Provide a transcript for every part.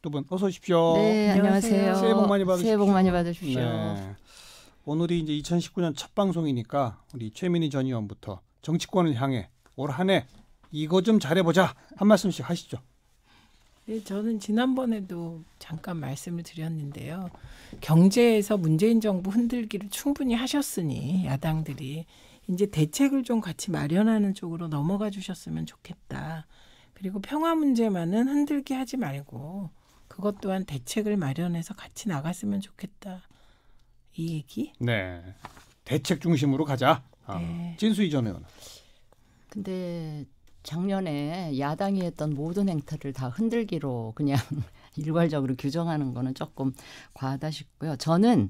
두 분 어서 오십시오. 네, 안녕하세요. 새해 복 많이 받으십시오. 새해 복 많이 받으십시오. 네. 오늘이 이제 2019년 첫 방송이니까 우리 최민희 전 의원부터 정치권을 향해 올 한 해 이거 좀 잘해보자 한 말씀씩 하시죠. 네, 저는 지난번에도 잠깐 말씀을 드렸는데요. 경제에서 문재인 정부 흔들기를 충분히 하셨으니 야당들이 이제 대책을 좀 같이 마련하는 쪽으로 넘어가 주셨으면 좋겠다. 그리고 평화 문제만은 흔들기 하지 말고 그것 또한 대책을 마련해서 같이 나갔으면 좋겠다. 이 얘기? 네. 대책 중심으로 가자. 네. 진수희 전 의원. 근데 작년에 야당이 했던 모든 행태를 다 흔들기로 그냥 일괄적으로 규정하는 거는 조금 과하다 싶고요. 저는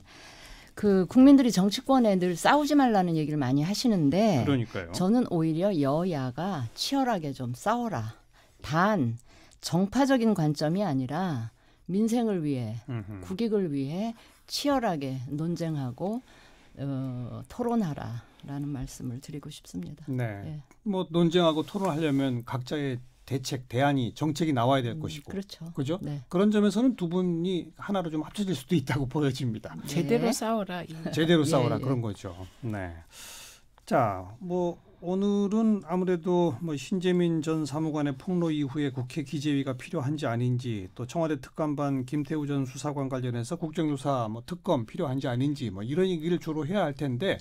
그 국민들이 정치권에 늘 싸우지 말라는 얘기를 많이 하시는데 그러니까요. 저는 오히려 여야가 치열하게 좀 싸워라. 단 정파적인 관점이 아니라 민생을 위해 국익을 위해 치열하게 논쟁하고 토론하라라는 말씀을 드리고 싶습니다. 네. 예. 뭐 논쟁하고 토론하려면 각자의 대책, 대안이 정책이 나와야 될 것이고. 그렇죠. 그죠? 네. 그런 점에서는 두 분이 하나로 좀 합쳐질 수도 있다고 보여집니다. 제대로 네. 싸워라. 제대로 싸워라 예. 그런 거죠. 네. 자, 뭐 오늘은 아무래도 뭐 신재민 전 사무관의 폭로 이후에 국회 기재위가 필요한지 아닌지, 또 청와대 특감반 김태우 전 수사관 관련해서 국정조사 뭐 특검 필요한지 아닌지 뭐 이런 얘기를 주로 해야 할 텐데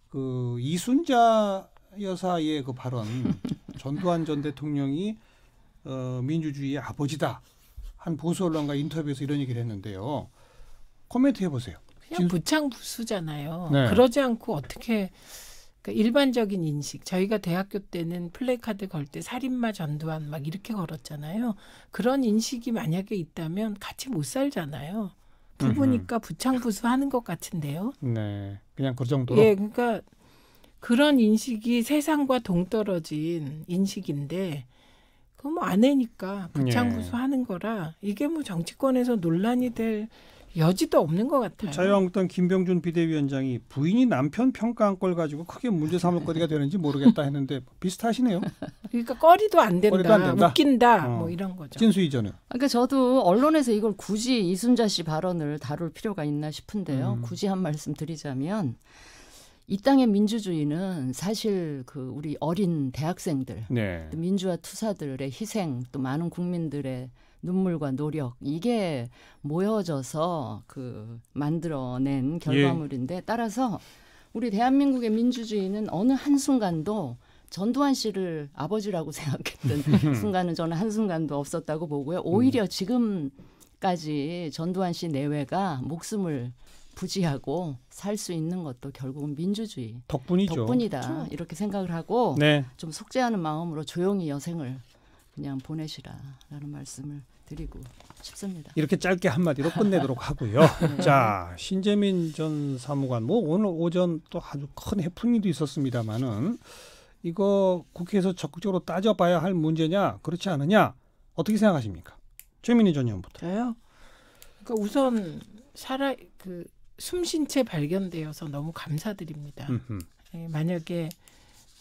그 이순자 여사의 그 발언, 전두환 전 대통령이 민주주의의 아버지다 한 보수 언론과 인터뷰에서 이런 얘기를 했는데요. 코멘트 해보세요. 그냥 부창부수잖아요. 네. 그러지 않고 어떻게 그러니까 일반적인 인식. 저희가 대학교 때는 플래카드 걸 때 살인마 전두환 막 이렇게 걸었잖아요. 그런 인식이 만약에 있다면 같이 못 살잖아요. 부부니까 부창부수하는 것 같은데요. 네, 그냥 그 정도로. 예, 그러니까 그런 인식이 세상과 동떨어진 인식인데 그거 뭐 아내니까 부창부수하는 거라 이게 뭐 정치권에서 논란이 될 여지도 없는 것 같아요. 자유한국당 김병준 비대위원장이 부인이 남편 평가한 걸 가지고 크게 문제 삼을 거리가 되는지 모르겠다 했는데 비슷하시네요. 그러니까 꺼리도 안 된다, 꺼리도 안 된다. 웃긴다, 뭐 이런 거죠. 진수희 전은. 그러니까 저도 언론에서 이걸 굳이 이순자 씨 발언을 다룰 필요가 있나 싶은데요. 굳이 한 말씀 드리자면 이 땅의 민주주의는 사실 그 우리 어린 대학생들, 네. 또 민주화 투사들의 희생, 또 많은 국민들의 눈물과 노력 이게 모여져서 그 만들어낸 결과물인데 따라서 우리 대한민국의 민주주의는 어느 한순간도 전두환 씨를 아버지라고 생각했던 순간은 저는 한순간도 없었다고 보고요. 오히려 지금까지 전두환 씨 내외가 목숨을 부지하고 살 수 있는 것도 결국은 민주주의 덕분이죠. 덕분이다. 그렇죠. 이렇게 생각을 하고 네. 좀 속죄하는 마음으로 조용히 여생을 그냥 보내시라라는 말씀을 드리고 싶습니다. 이렇게 짧게 한마디로 끝내도록 하고요. 자, 신재민 전 사무관 뭐 오늘 오전 또 아주 큰 해프닝도 있었습니다마는 이거 국회에서 적극적으로 따져봐야 할 문제냐 그렇지 않느냐 어떻게 생각하십니까? 최민희 전 의원부터. 저요. 그러니까 우선 숨쉰 채 발견되어서 너무 감사드립니다. 예, 만약에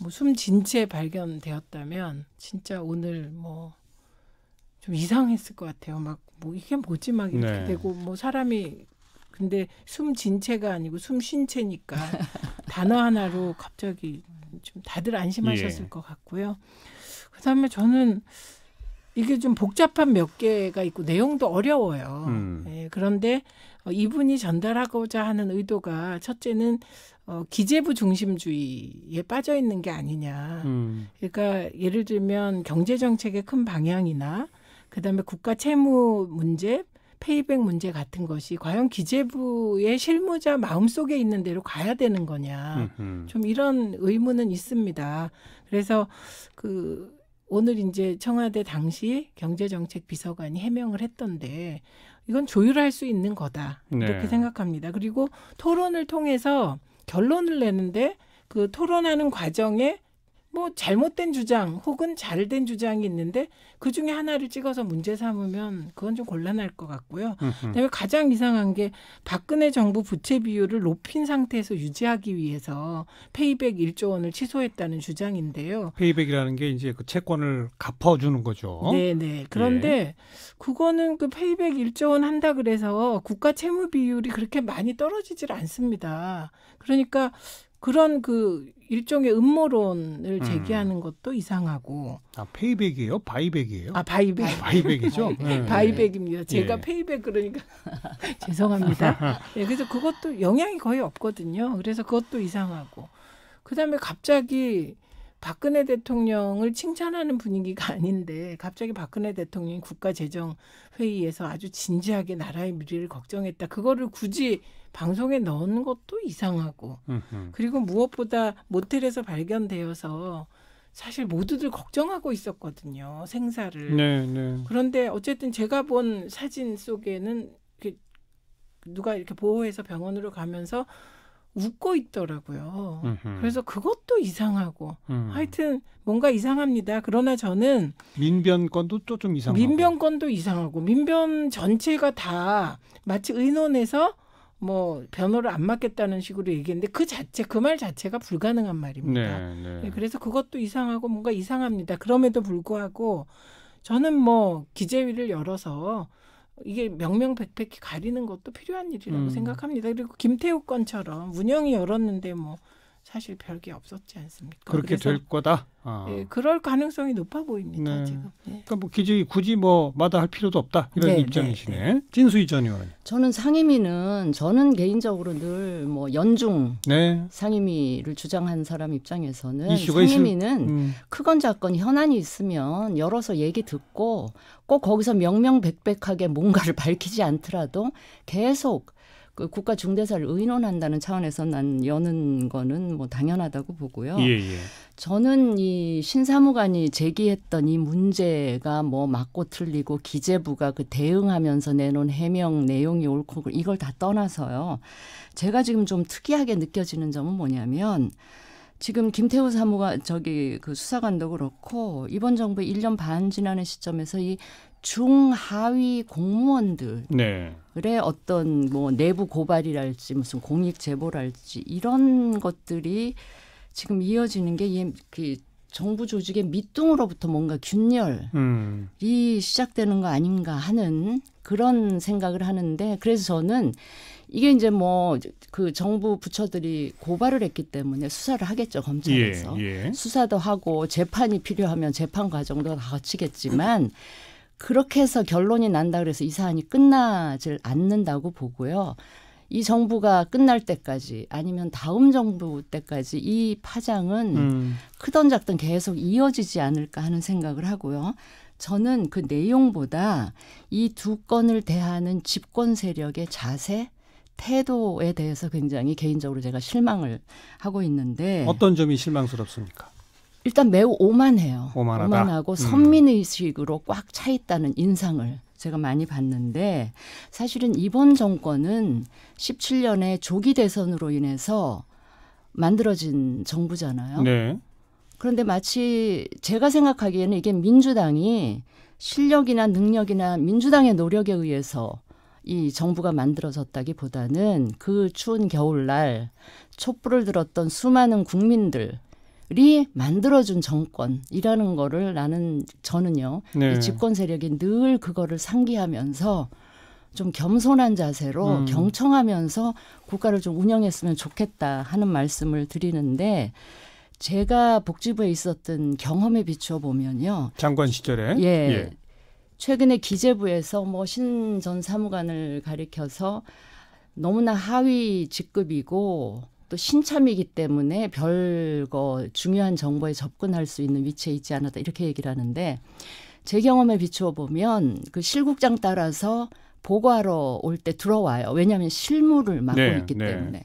뭐 숨진 채 발견되었다면 진짜 오늘 뭐 좀 이상했을 것 같아요. 막 뭐 이게 뭐지 막 이렇게 네. 되고 뭐 사람이 근데 숨진 채가 아니고 숨쉰 채니까 단어 하나로 갑자기 좀 다들 안심하셨을 예. 것 같고요. 그다음에 저는 이게 좀 복잡한 몇 개가 있고 내용도 어려워요. 예, 그런데 이분이 전달하고자 하는 의도가 첫째는 기재부 중심주의에 빠져 있는 게 아니냐. 그러니까 예를 들면 경제정책의 큰 방향이나 그다음에 국가 채무 문제, 페이백 문제 같은 것이 과연 기재부의 실무자 마음속에 있는 대로 가야 되는 거냐. 좀 이런 의문은 있습니다. 그래서 오늘 이제 청와대 당시 경제정책 비서관이 해명을 했던데 이건 조율할 수 있는 거다. 이렇게 네. 생각합니다. 그리고 토론을 통해서 결론을 내는데 그 토론하는 과정에 뭐 잘못된 주장 혹은 잘된 주장이 있는데 그중에 하나를 찍어서 문제 삼으면 그건 좀 곤란할 것 같고요. 그다음에 가장 이상한 게 박근혜 정부 부채 비율을 높인 상태에서 유지하기 위해서 페이백 1조 원을 취소했다는 주장인데요. 페이백이라는 게 이제 그 채권을 갚아주는 거죠. 네네. 그런데 그거는 그 페이백 1조 원 한다 그래서 국가 채무 비율이 그렇게 많이 떨어지질 않습니다. 그러니까 그런 그 일종의 음모론을 제기하는 것도 이상하고. 아, 페이백이에요? 바이백이에요? 아, 바이백. 바이백이죠? 네. 바이백입니다. 제가 예. 페이백 그러니까 죄송합니다. 네, 그래서 그것도 영향이 거의 없거든요. 그래서 그것도 이상하고. 그다음에 갑자기 박근혜 대통령을 칭찬하는 분위기가 아닌데 갑자기 박근혜 대통령이 국가재정회의에서 아주 진지하게 나라의 미래를 걱정했다. 그거를 굳이 방송에 넣은 것도 이상하고. 그리고 무엇보다 모텔에서 발견되어서 사실 모두들 걱정하고 있었거든요. 생사를. 네, 네. 그런데 어쨌든 제가 본 사진 속에는 누가 이렇게 보호해서 병원으로 가면서 웃고 있더라고요. 그래서 그것도 이상하고 하여튼 뭔가 이상합니다. 그러나 저는 민변건도 또 좀 이상하고. 민변건도 이상하고 민변 전체가 다 마치 의논해서 뭐 변호를 안 맡겠다는 식으로 얘기했는데 그 말 자체가 불가능한 말입니다. 네, 네. 네, 그래서 그것도 이상하고 뭔가 이상합니다. 그럼에도 불구하고 저는 뭐 기재위를 열어서 이게 명명백백히 가리는 것도 필요한 일이라고 생각합니다. 그리고 김태우 건처럼 운영이 열었는데 뭐 사실 별게 없었지 않습니까? 그렇게 될 거다. 아. 예, 그럴 가능성이 높아 보입니다. 네. 지금. 예. 그러니까 뭐 기재위 굳이 뭐 마다할 필요도 없다 이런 네, 입장이시네. 네, 네. 진수희 전 의원. 저는 상임위는 저는 개인적으로 늘 뭐 연중 네. 상임위를 주장한 사람 입장에서는 이슈가 상임위는 크건 작건 현안이 있으면 열어서 얘기 듣고 꼭 거기서 명명백백하게 뭔가를 밝히지 않더라도 계속 그 국가 중대사를 의논한다는 차원에서 난 여는 거는 뭐 당연하다고 보고요. 예, 예. 저는 이 신사무관이 제기했던 이 문제가 뭐 맞고 틀리고 기재부가 그 대응하면서 내놓은 해명 내용이 옳고 이걸 다 떠나서요. 제가 지금 좀 특이하게 느껴지는 점은 뭐냐면 지금 김태우 사무관 그 수사관도 그렇고 이번 정부 1년 반 지나는 시점에서 이 중하위 공무원들의 네. 어떤 뭐 내부 고발이랄지 무슨 공익 제보랄지 이런 것들이 지금 이어지는 게 그 정부 조직의 밑둥으로부터 뭔가 균열이 시작되는 거 아닌가 하는 그런 생각을 하는데 그래서 저는 이게 이제 뭐 그 정부 부처들이 고발을 했기 때문에 수사를 하겠죠 검찰에서 예. 수사도 하고 재판이 필요하면 재판 과정도 다 거치겠지만 그렇게 해서 결론이 난다 그래서 이 사안이 끝나질 않는다고 보고요. 이 정부가 끝날 때까지 아니면 다음 정부 때까지 이 파장은 크던 작던 계속 이어지지 않을까 하는 생각을 하고요. 저는 그 내용보다 이 두 건을 대하는 집권 세력의 자세, 태도에 대해서 굉장히 개인적으로 제가 실망을 하고 있는데 어떤 점이 실망스럽습니까? 일단 매우 오만해요. 오만하다. 오만하고 선민의식으로 꽉 차 있다는 인상을 제가 많이 봤는데 사실은 이번 정권은 17년에 조기 대선으로 인해서 만들어진 정부잖아요. 네. 그런데 마치 제가 생각하기에는 이게 민주당이 실력이나 능력이나 민주당의 노력에 의해서 이 정부가 만들어졌다기보다는 그 추운 겨울날 촛불을 들었던 수많은 국민들이 만들어준 정권이라는 거를 저는요. 네. 이 집권 세력이 늘 그거를 상기하면서 좀 겸손한 자세로 경청하면서 국가를 좀 운영했으면 좋겠다 하는 말씀을 드리는데 제가 복지부에 있었던 경험에 비추어 보면요. 장관 시절에. 예. 최근에 기재부에서 뭐 신 전 사무관을 가리켜서 너무나 하위 직급이고 또 신참이기 때문에 별거 중요한 정보에 접근할 수 있는 위치에 있지 않았다 이렇게 얘기를 하는데 제 경험에 비추어 보면 그 실국장 따라서 보고하러 올 때 들어와요. 왜냐하면 실무를 맡고 있기 때문에.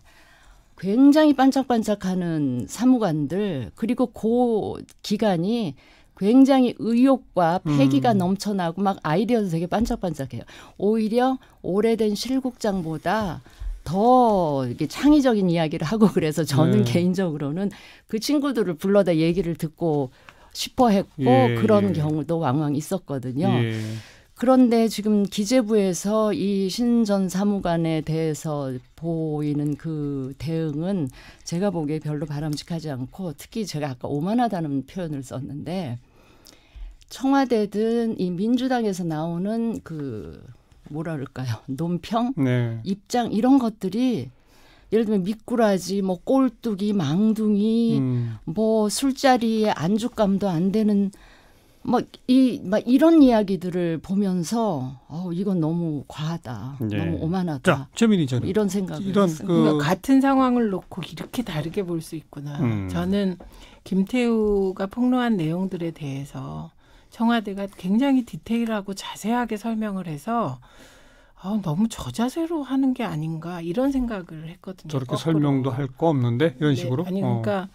굉장히 반짝반짝하는 사무관들 그리고 그 기간이 굉장히 의욕과 패기가 넘쳐나고 막 아이디어도 되게 반짝반짝해요. 오히려 오래된 실국장보다 더 이게 창의적인 이야기를 하고 그래서 저는 개인적으로는 그 친구들을 불러다 얘기를 듣고 싶어 했고 그런 경우도 왕왕 있었거든요. 그런데 지금 기재부에서 이 신 전 사무관에 대해서 보이는 그 대응은 제가 보기에 별로 바람직하지 않고 특히 제가 아까 오만하다는 표현을 썼는데 청와대든 이 민주당에서 나오는 그 뭐라 그럴까요? 논평, 입장 이런 것들이 예를 들면 미꾸라지, 뭐 꼴뚜기, 망둥이, 뭐 술자리에 안주감도 안 되는 막 이런 이야기들을 보면서 이건 너무 과하다, 너무 오만하다. 자, 최민희 전 이런 생각을 이런 했어요. 그러니까 같은 상황을 놓고 이렇게 다르게 볼 수 있구나. 저는 김태우가 폭로한 내용들에 대해서 청와대가 굉장히 디테일하고 자세하게 설명을 해서 너무 저자세로 하는 게 아닌가 이런 생각을 했거든요. 저렇게 거꾸로. 설명도 할 거 없는데 이런 식으로? 아니 그러니까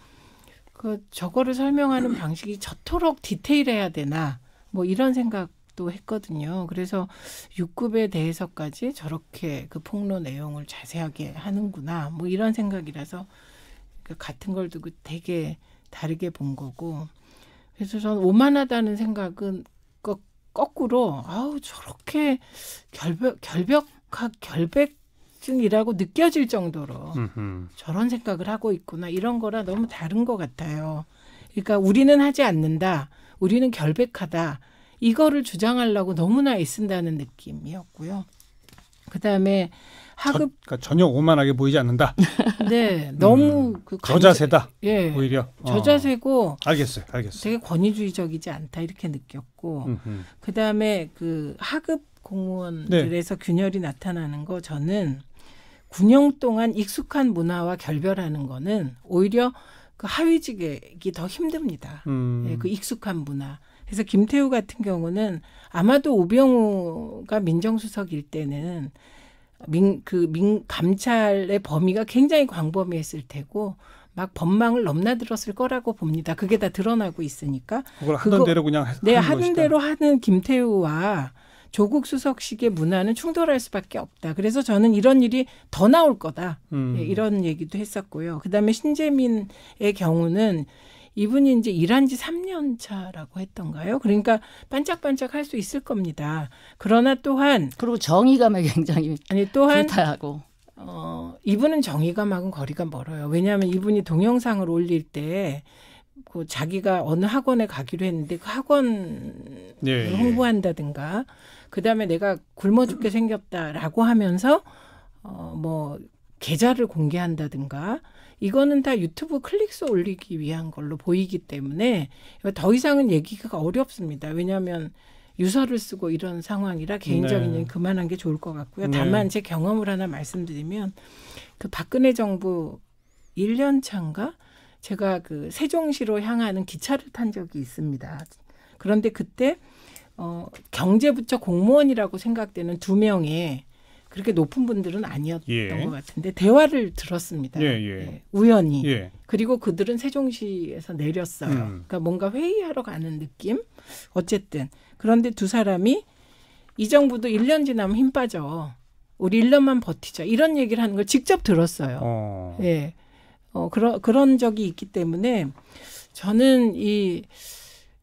저거를 설명하는 방식이 저토록 디테일해야 되나 뭐 이런 생각도 했거든요. 그래서 6급에 대해서까지 저렇게 그 폭로 내용을 자세하게 하는구나 뭐 이런 생각이라서 같은 걸 두고 되게 다르게 본 거고 그래서 저는 오만하다는 생각은 거꾸로 저렇게 결백증이라고 느껴질 정도로 저런 생각을 하고 있구나 이런 거랑 너무 다른 것 같아요. 그러니까 우리는 하지 않는다. 우리는 결백하다. 이거를 주장하려고 너무나 애쓴다는 느낌이었고요. 그다음에 하급 그러니까 전혀 오만하게 보이지 않는다. 네, 너무 저자세다. 오히려 저자세고. 알겠어요. 되게 권위주의적이지 않다 이렇게 느꼈고. 그다음에 그 하급 공무원들에서 균열이 나타나는 거 저는 9년 동안 익숙한 문화와 결별하는 거는 오히려 그 하위직이 더 힘듭니다. 그 익숙한 문화. 그래서 김태우 같은 경우는 아마도 우병우가 민정수석일 때는 감찰의 범위가 굉장히 광범위했을 테고 막 법망을 넘나들었을 거라고 봅니다. 그게 다 드러나고 있으니까. 그걸 하던 대로 그냥 하는 대로 하는 김태우와 조국 수석식의 문화는 충돌할 수밖에 없다. 그래서 저는 이런 일이 더 나올 거다. 이런 얘기도 했었고요. 그다음에 신재민의 경우는 이분이 이제 일한 지 3년 차라고 했던가요? 그러니까 반짝반짝 할 수 있을 겁니다. 그러나 또한 그리고 정의감에 굉장히 또한 불타하고 이분은 정의감하고는 거리가 멀어요. 왜냐하면 이분이 동영상을 올릴 때 그 자기가 어느 학원에 가기로 했는데 그 학원을 홍보한다든가 그다음에 내가 굶어 죽게 생겼다라고 하면서 뭐 계좌를 공개한다든가 이거는 다 유튜브 클릭수 올리기 위한 걸로 보이기 때문에 더 이상은 얘기가 어렵습니다. 왜냐하면 유서를 쓰고 이런 상황이라 개인적인 얘기 그만한 게 좋을 것 같고요. 다만 제 경험을 하나 말씀드리면 그 박근혜 정부 1년 차인가 제가 그 세종시로 향하는 기차를 탄 적이 있습니다. 그런데 그때 경제부처 공무원이라고 생각되는 2명의 그렇게 높은 분들은 아니었던 것 같은데 대화를 들었습니다. 우연히. 그리고 그들은 세종시에서 내렸어요. 그러니까 뭔가 회의하러 가는 느낌? 어쨌든. 그런데 두 사람이 이 정부도 1년 지나면 힘 빠져. 우리 1년만 버티자. 이런 얘기를 하는 걸 직접 들었어요. 그런 적이 있기 때문에 저는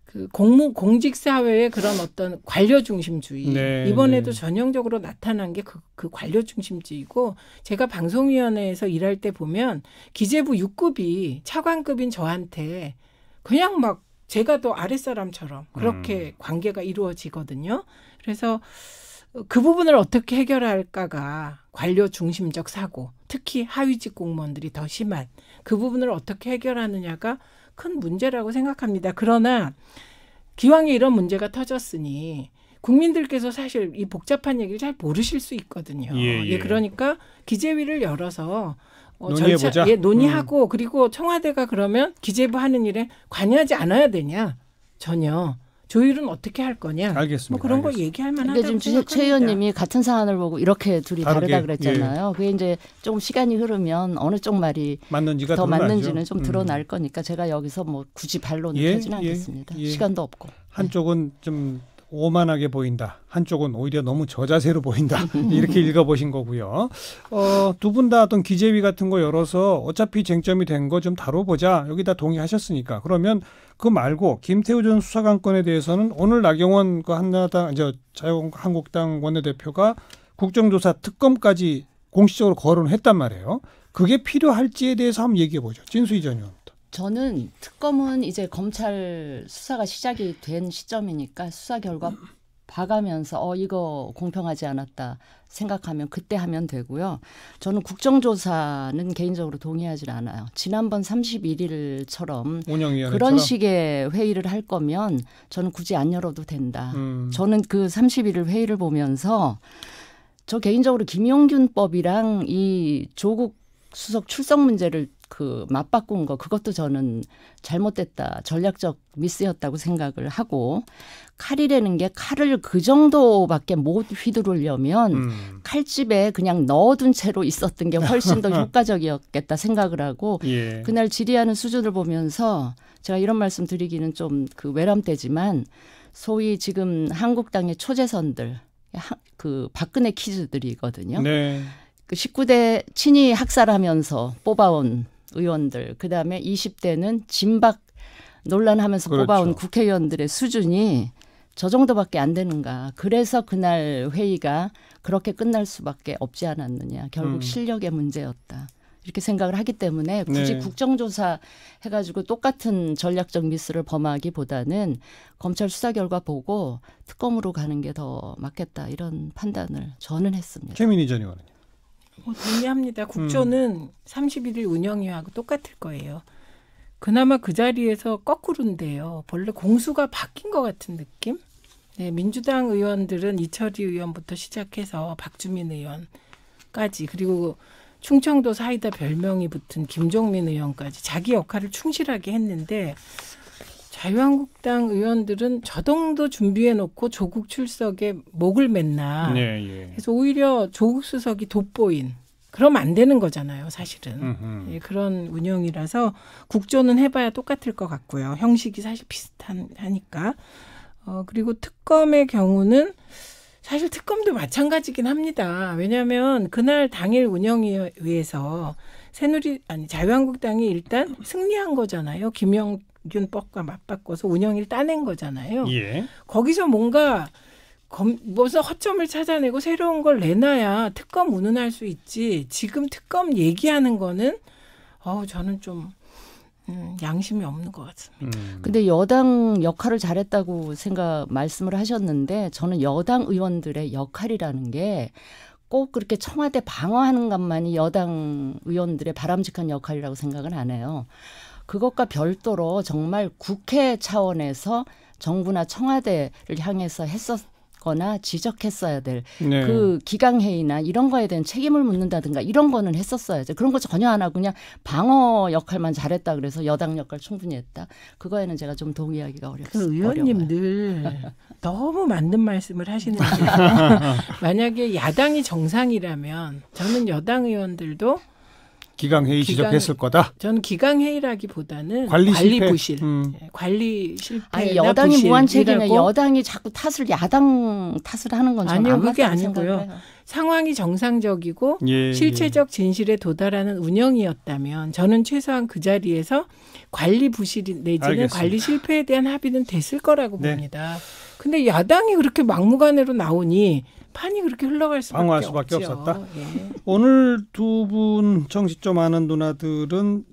그 공직 사회의 그런 어떤 관료 중심주의 이번에도 전형적으로 나타난 게 그 관료 중심주의고 제가 방송위원회에서 일할 때 보면 기재부 6급이 차관급인 저한테 그냥 막 제가 더 아랫사람처럼 그렇게 관계가 이루어지거든요. 그래서 그 부분을 어떻게 해결할까가 관료 중심적 사고, 특히 하위직 공무원들이 더 심한 그 부분을 어떻게 해결하느냐가 큰 문제라고 생각합니다. 그러나 기왕에 이런 문제가 터졌으니 국민들께서 사실 이 복잡한 얘기를 잘 모르실 수 있거든요. 그러니까 기재위를 열어서 논의하고 그리고 청와대가 그러면 기재부 하는 일에 관여하지 않아야 되냐? 전혀. 조율은 어떻게 할 거냐? 알겠습니다. 뭐 그런 거 얘기할 만하다고 지금 생각합니다. 최 의원님이 같은 사안을 보고 이렇게 둘이 다르다 그랬잖아요. 그게 이제 조금 시간이 흐르면 어느 쪽 말이 더 맞는지는 좀 드러날 거니까 제가 여기서 뭐 굳이 반론을 하지는 않겠습니다. 시간도 없고. 한쪽은 좀 오만하게 보인다. 한쪽은 오히려 너무 저자세로 보인다. 이렇게 읽어보신 거고요. 두 분 다 어떤 기재위 같은 거 열어서 어차피 쟁점이 된 거 좀 다뤄보자. 여기다 동의하셨으니까. 그러면 그 말고 김태우 전 수사관 건에 대해서는 오늘 나경원 그 한나라당 자유한국당 원내대표가 국정조사 특검까지 공식적으로 거론했단 말이에요. 그게 필요할지에 대해서 한번 얘기해 보죠. 진수희 전 의원. 저는 특검은 이제 검찰 수사가 시작이 된 시점이니까 수사 결과 봐가면서 이거 공평하지 않았다 생각하면 그때 하면 되고요. 저는 국정조사는 개인적으로 동의하지 않아요. 지난번 31일처럼 그런 식의 회의를 할 거면 저는 굳이 안 열어도 된다. 저는 그 31일 회의를 보면서 저 개인적으로 김용균법이랑 이 조국 수석 출석 문제를 맞바꾼 거 그것도 저는 잘못됐다. 전략적 미스였다고 생각을 하고 칼이라는 게 칼을 그 정도밖에 못 휘두르려면 칼집에 그냥 넣어둔 채로 있었던 게 훨씬 더 효과적이었겠다 생각을 하고 예. 그날 질의하는 수준을 보면서 제가 이런 말씀 드리기는 좀 외람되지만 소위 지금 한국당의 초재선들 박근혜 키즈들이거든요. 네. 19대 친이 학살하면서 뽑아온 의원들, 그다음에 20대는 진박 논란하면서 그렇죠. 뽑아온 국회의원들의 수준이 저 정도밖에 안 되는가. 그래서 그날 회의가 그렇게 끝날 수밖에 없지 않았느냐. 결국 실력의 문제였다. 이렇게 생각을 하기 때문에 굳이 네. 국정조사 해가지고 똑같은 전략적 미스를 범하기보다는 검찰 수사 결과 보고 특검으로 가는 게 더 맞겠다. 이런 판단을 저는 했습니다. 최민희 전 의원은요. 동의합니다. 국조는 31일 운영위하고 똑같을 거예요. 그나마 그 자리에서 거꾸로인데요. 본래 공수가 바뀐 것 같은 느낌? 네, 민주당 의원들은 이철희 의원부터 시작해서 박주민 의원까지 그리고 충청도 사이다 별명이 붙은 김종민 의원까지 자기 역할을 충실하게 했는데 자유한국당 의원들은 저 정도 준비해놓고 조국 출석에 목을 맸나. 네, 예. 그래서 오히려 조국 수석이 돋보인. 그러면 안 되는 거잖아요, 사실은. 예, 그런 운영이라서 국조는 해봐야 똑같을 것 같고요. 형식이 사실 비슷하니까. 그리고 특검의 경우는 사실 특검도 마찬가지긴 합니다. 왜냐하면 그날 당일 운영위에서 자유한국당이 일단 승리한 거잖아요. 김용균법과 맞바꿔서 운영위를 따낸 거잖아요. 예. 거기서 뭔가 무슨 허점을 찾아내고 새로운 걸 내놔야 특검 운운할 수 있지. 지금 특검 얘기하는 거는 저는 좀 양심이 없는 것 같습니다. 근데 여당 역할을 잘했다고 말씀을 하셨는데 저는 여당 의원들의 역할이라는 게 꼭 그렇게 청와대 방어하는 것만이 여당 의원들의 바람직한 역할이라고 생각은 안 해요. 그것과 별도로 정말 국회 차원에서 정부나 청와대를 향해서 했었거나 지적했어야 될 그 기강회의나 이런 거에 대한 책임을 묻는다든가 이런 거는 했었어야죠. 그런 거 전혀 안 하고 그냥 방어 역할만 잘했다 그래서 여당 역할 충분히 했다. 그거에는 제가 좀 동의하기가 어렵습니다. 그 의원님들 너무 맞는 말씀을 하시는데 만약에 야당이 정상이라면 저는 여당 의원들도 기강회의 지적했을 거다. 저는 기강회의라기보다는 관리 부실. 관리 실패나 아니, 여당이 무한책임에 여당이 자꾸 야당 탓을 하는 건 저는 아니요. 그게 아니고요. 생각해요. 상황이 정상적이고 실체적 진실에 도달하는 운영이었다면 저는 최소한 그 자리에서 관리 부실 내지는 알겠습니다. 관리 실패에 대한 합의는 됐을 거라고 봅니다. 근데 야당이 그렇게 막무가내로 나오니 판이 그렇게 흘러갈 수밖에 없었다. 예. 오늘 두 분 정식 아는 누나들은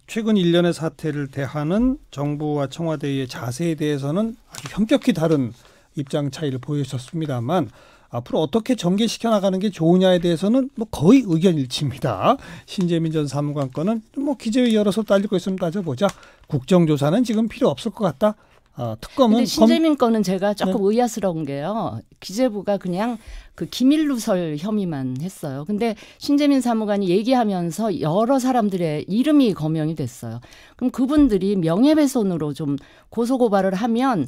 최근 일련의 사태를 대하는 정부와 청와대의 자세에 대해서는 아주 현격히 다른 입장 차이를 보여주셨습니다만 앞으로 어떻게 전개시켜 나가는 게 좋으냐에 대해서는 거의 의견 일치입니다. 신재민 전 사무관 건은 기재위 열어서 따질 거 있으면 따져보자. 국정조사는 지금 필요 없을 것 같다. 특검은 근데 신재민 건은 제가 조금 의아스러운 게요. 기재부가 그냥 그 기밀 누설 혐의만 했어요. 근데 신재민 사무관이 얘기하면서 여러 사람들의 이름이 거명이 됐어요. 그럼 그분들이 명예훼손으로 좀 고소고발을 하면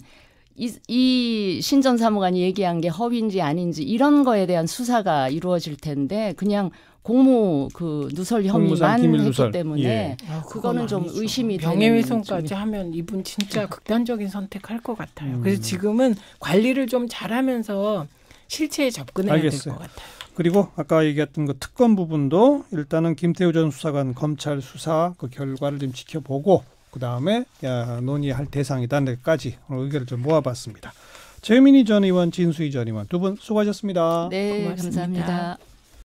이 신 전 사무관이 얘기한 게 허위인지 아닌지 이런 거에 대한 수사가 이루어질 텐데 그냥 공무 그 누설 혐의만 했기 누설. 때문에 예. 그거는 좀 아니죠. 의심이 되는 명예훼손까지 하면 이분 진짜 극단적인 선택할 것 같아요. 그래서 지금은 관리를 좀 잘하면서 실체에 접근해야 될 것 같아요. 그리고 아까 얘기했던 그 특검 부분도 일단은 김태우 전 수사관 검찰 수사 그 결과를 좀 지켜보고 그 다음에 논의할 대상이다까지 의견을 좀 모아봤습니다. 최민희 전 의원, 진수희 전 의원 두 분 수고하셨습니다. 네, 고맙습니다. 감사합니다.